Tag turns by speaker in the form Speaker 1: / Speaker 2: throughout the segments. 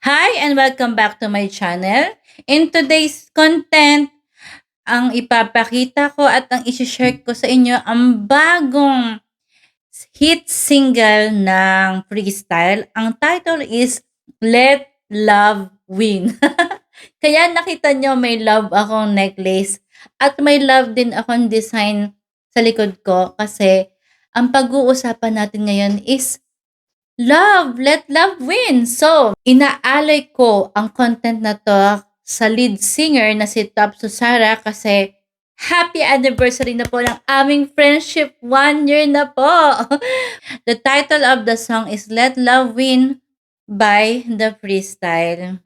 Speaker 1: Hi and welcome back to my channel. In today's content, ang ipapakita ko at ang isi-share ko sa inyo ang bagong hit single ng Freestyle. Ang title is Let Love Win. Kaya nakita nyo may love akong necklace at may love din akong design sa likod ko kasi ang pag-uusapan natin ngayon is love, let love win. So, inaalay ko ang content na to sa lead singer na si Top Susara kasi happy anniversary na po ng aming friendship. 1 year na po. The title of the song is Let Love Win by The Freestyle.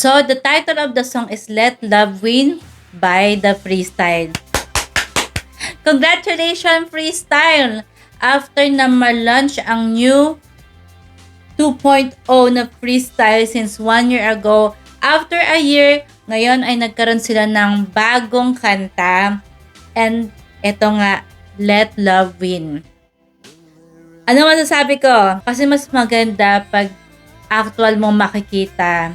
Speaker 1: So, the title of the song is Let Love Win by The Freestyle. Congratulations, Freestyle! After na ma-launch ang new 2.0 na freestyle since 1 year ago. After a year, ngayon ay nagkaroon sila ng bagong kanta. And eto nga, Let Love Win. Ano masasabi ko? Kasi mas maganda pag actual mong makikita.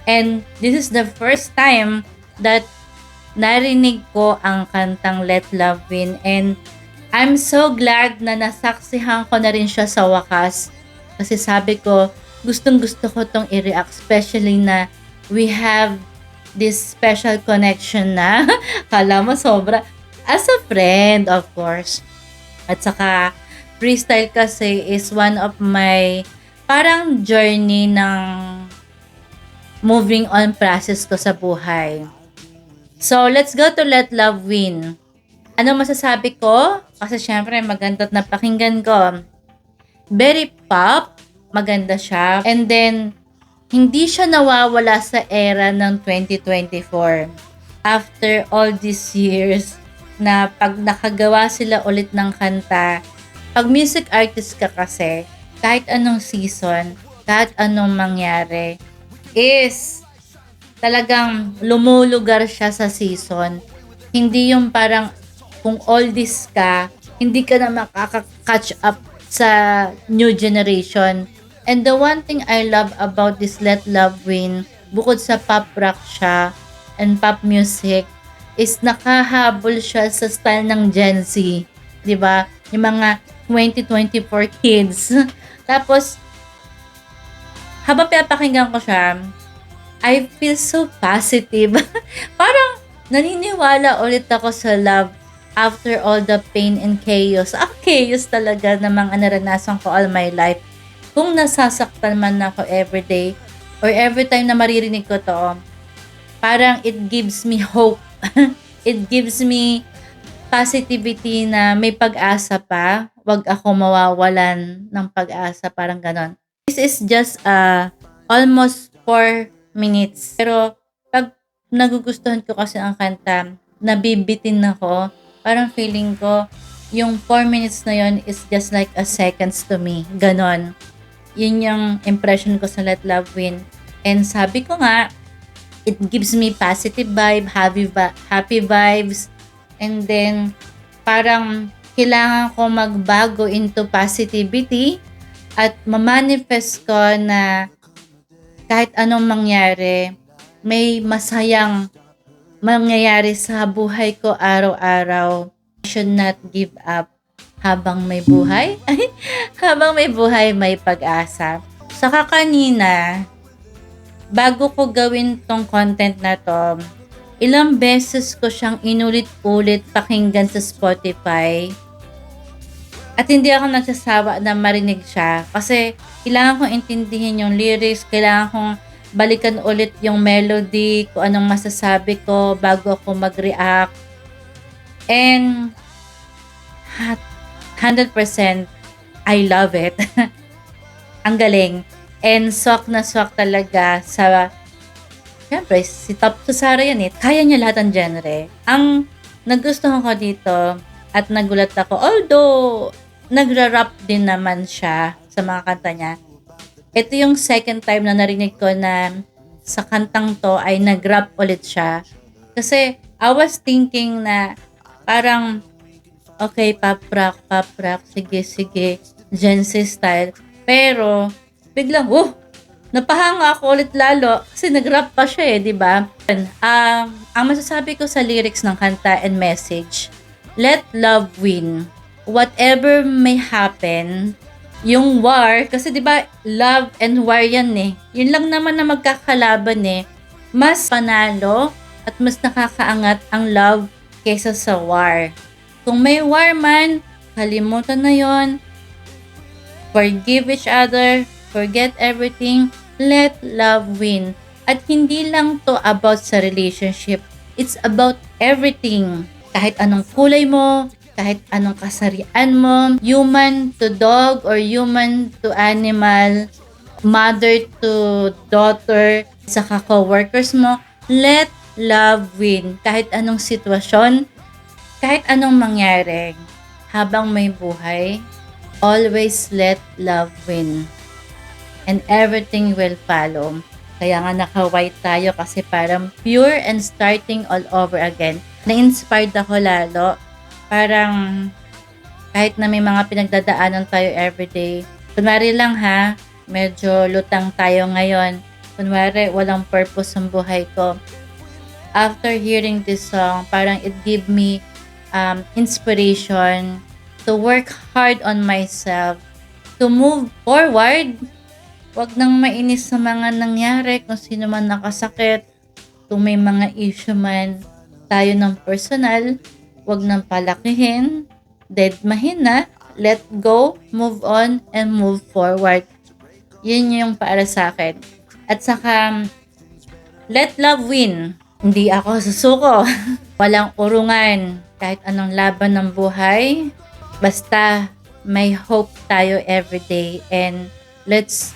Speaker 1: And this is the first time that narinig ko ang kantang Let Love Win. And I'm so glad na nasaksihan ko na rin siya sa wakas. Kasi sabi ko, gustong gusto ko tong i-react. Especially na we have this special connection na. Kala mo sobra. As a friend, of course. At saka, freestyle kasi is one of my parang journey ng moving on process ko sa buhay. So, let's go to Let Love Win. Ano masasabi ko? Kasi syempre, maganda at napakinggan ko. Very pop. Maganda siya. And then, hindi siya nawawala sa era ng 2024. After all these years, na pag nakagawa sila ulit ng kanta, pag music artist ka kasi, kahit anong season, kahit anong mangyari, is talagang lumulugar siya sa season. Hindi yung parang kung oldies ka, hindi ka na makaka-catch up sa new generation. And the one thing I love about this Let Love Win, bukod sa pop rock siya and pop music, is nakahabol siya sa style ng Gen Z. 'Di ba? Yung mga 2024 kids. Tapos, habang pinapakinggan ko siya, I feel so positive. Parang naniniwala ulit ako sa love after all the pain and chaos. Chaos talaga na mga naranasan ko all my life. Kung nasasaktan man ako everyday or every time na maririnig ko to, parang it gives me hope. It gives me positivity na may pag-asa pa. Wag ako mawawalan ng pag-asa. Parang ganon. This is just almost 4 minutes. Pero pag nagugustuhan ko kasi ang kanta, nabibitin ako. Parang feeling ko, yung 4 minutes na yon is just like a seconds to me. Ganon. Yun yung impression ko sa Let Love Win. And sabi ko nga, it gives me positive vibe, happy vibes. And then, parang kailangan ko magbago into positivity at ma-manifest ko na kahit anong mangyari, may masayang mangyayari sa buhay ko araw-araw. I should not give up habang may buhay. Habang may buhay, may pag-asa. Saka kanina, bago ko gawin tong content na to, ilang beses ko siyang inulit-ulit pakinggan sa Spotify. At hindi ako nagsasawa na marinig siya. Kasi kailangan kong intindihin yung lyrics, kailangan kong balikan ulit yung melody, kung anong masasabi ko bago ako mag-react. And 100% I love it. Ang galing. And swak na swak talaga sa... Siyempre, si Top Susara yan eh. Kaya niya lahat ng genre. Ang nagustuhan ko dito at nagulat ako, although nagra-rap din naman siya sa mga kanta niya. Ito yung second time na narinig ko na sa kantang to ay nag-rap ulit siya. Kasi I was thinking na parang okay, pop rock, sige, Gen Z style. Pero biglang, napahanga ako ulit lalo kasi nag-rap pa siya di ba? Ang masasabi ko sa lyrics ng kanta and message, let love win. Whatever may happen, yung war, kasi di ba love and war yan eh. Yun lang naman na magkakalaban eh. Mas panalo at mas nakakaangat ang love kaysa sa war. Kung may war man, kalimutan na yon. Forgive each other, forget everything, let love win. At hindi lang to about sa relationship. It's about everything. Kahit anong kulay mo, kahit anong kasarian mo, human to dog or human to animal, mother to daughter, saka co-workers mo, let love win. Kahit anong sitwasyon, kahit anong mangyari, habang may buhay, always let love win. and everything will follow. Kaya nga naka-white tayo kasi parang pure and starting all over again. Na-inspired ako lalo. Parang kahit na may mga pinagdadaanan tayo everyday. Kunwari lang ha, medyo lutang tayo ngayon. Kunwari, walang purpose ang buhay ko. After hearing this song, parang it give me inspiration to work hard on myself, to move forward. Huwag nang mainis sa mga nangyari kung sino man nakasakit. Kung may mga issue man tayo ng personal, huwag nang palakihin. Deadmahin na. Let go, move on, and move forward. Yun yung para sa akin. At saka, let love win. Hindi ako susuko. Walang urungan. Kahit anong laban ng buhay. Basta may hope tayo everyday. And let's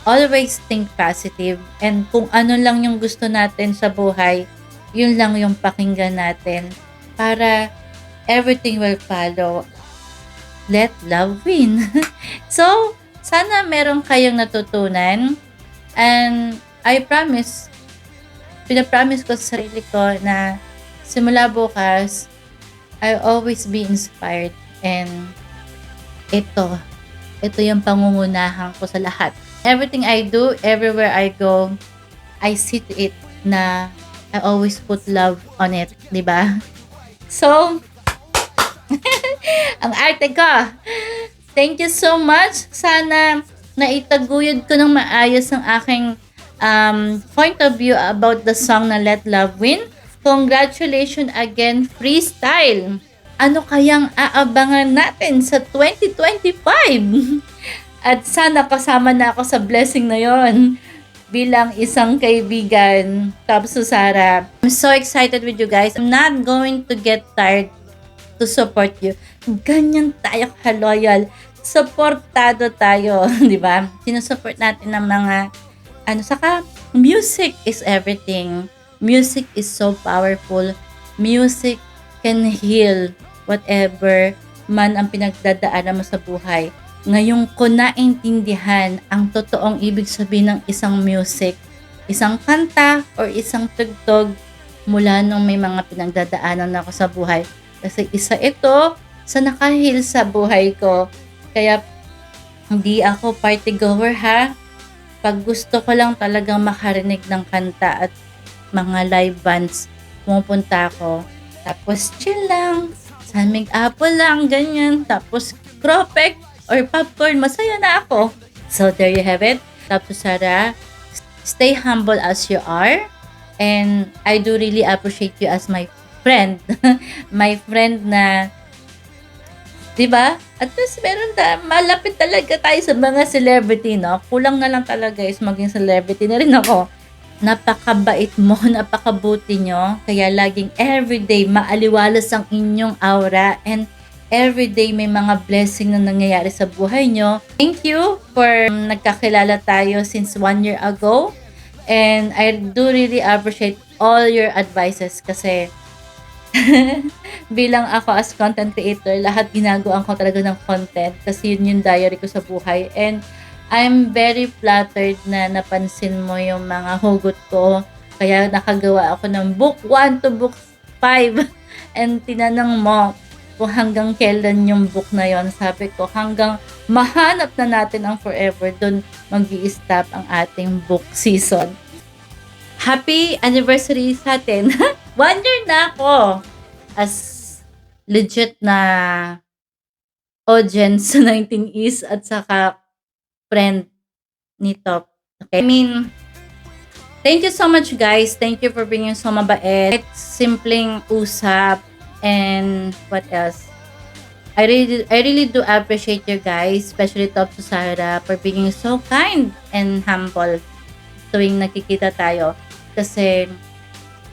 Speaker 1: always think positive. And kung ano lang yung gusto natin sa buhay, yun lang yung pakinggan natin. Para everything will follow. Let love win. So, sana meron kayong natutunan. And I promise, pinapromise ko sa sarili ko na simula bukas, I'll always be inspired. And ito yung pangungunahan ko sa lahat. Everything I do, everywhere I go, I see to it na I always put love on it. Diba? So, ang arte ko. Thank you so much. Sana naitaguyod ko ng maayos ang aking point of view about the song na Let Love Win. Congratulations again, Freestyle. Ano kayang aabangan natin sa 2025? At sana kasama na ako sa blessing na yon bilang isang kaibigan. Tapos Sara, I'm so excited with you guys. I'm not going to get tired to support you. Ganyan tayo ka-loyal. Supportado tayo, di ba? Sinusupport natin ng mga saka music is everything. Music is so powerful. Music can heal whatever man ang pinagdadaanan mo sa buhay. Ngayon ko naintindihan ang totoong ibig sabihin ng isang music, isang kanta or isang tugtog mula nung may mga pinagdadaanan ako sa buhay. Kasi isa ito sa nakahil sa buhay ko. Kaya hindi ako party goer ha. Pag gusto ko lang talagang makarinig ng kanta at mga live bands, pumupunta ako. Tapos chill lang, samig apple lang, ganyan. Tapos cropek or popcorn, masaya na ako. So there you have it. Tapos Sara, stay humble as you are. And I do really appreciate you as my friend. My friend na, di ba? At least meron malapit talaga tayo sa mga celebrity, no? Kulang na lang talaga is maging celebrity na rin ako. Napakabait mo, napakabuti nyo. Kaya laging everyday maaliwalas ang inyong aura and everyday may mga blessing na nangyayari sa buhay nyo. Thank you for nagkakilala tayo since 1 year ago. And I do really appreciate all your advices kasi bilang ako as content creator, lahat ginagawa ko talaga ng content kasi yun yung diary ko sa buhay. And I'm very flattered na napansin mo yung mga hugot ko. Kaya nakagawa ako ng book 1 to book 5. And tinanong mo kung hanggang kailan yung book na yon. Sabi ko, hanggang mahanap na natin ang forever, dun mag-i-stop ang ating book season. Happy anniversary sa atin. 1 year na ako as legit na audience sa 19 East at saka friend nito. Okay? I mean, thank you so much guys. Thank you for being so mabait. Simpleng usap and what else? I really do appreciate you guys, especially Top to Sara, for being so kind and humble tuwing nakikita tayo. Kasi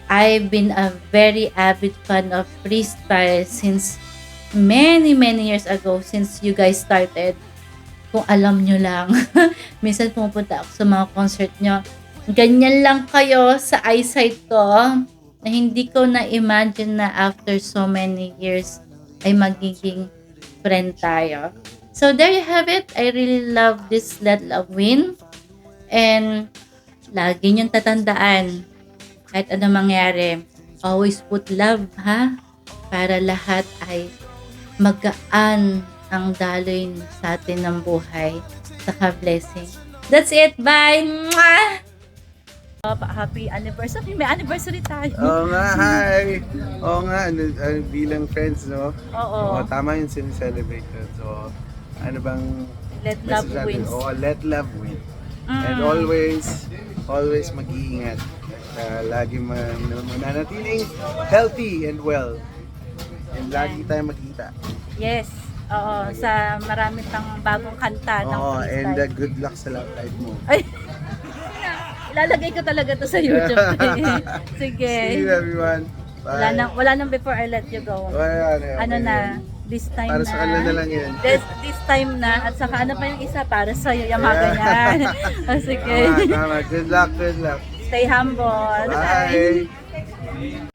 Speaker 1: I've been a very avid fan of freestyle since many years ago, since you guys started. Kung alam nyo lang, minsan pumupunta ako sa mga concert nyo. Ganyan lang kayo sa eyesight ko na hindi ko na-imagine na after so many years ay magiging friend tayo. So there you have it. I really love this Let Love Win. And lagi niyong tatandaan, kahit ano mangyari, always put love, ha? Para lahat ay magaan ang daloy sa atin ng buhay. Saka blessing. That's it. Bye! Mwah! Happy anniversary. May anniversary tayo.
Speaker 2: Oo nga, hi! Oo nga, bilang friends, no?
Speaker 1: Oo.
Speaker 2: Tama yung sincelebrate ko. So, ano bang
Speaker 1: Let love
Speaker 2: message natin?
Speaker 1: wins.
Speaker 2: Oo, let love win.
Speaker 1: Mm.
Speaker 2: And always mag-iingat. Lagi mananatiling healthy and well. And lagi tayo magkita.
Speaker 1: Yes. Oo. Sa marami pang bagong kanta ng
Speaker 2: Oo, and
Speaker 1: freestyle.
Speaker 2: good luck sa love life mo.
Speaker 1: Ay! Ilalagay ko talaga to sa YouTube. Sige.
Speaker 2: See you everyone. Bye.
Speaker 1: Wala nang before I let you go. Ano na, this time
Speaker 2: Para
Speaker 1: na.
Speaker 2: sa kanila na lang yun.
Speaker 1: This time na. At saka ano pa yung isa para sa iyo, yung mga ganyan. Sige.
Speaker 2: Tama. Good luck.
Speaker 1: Stay humble.
Speaker 2: Bye.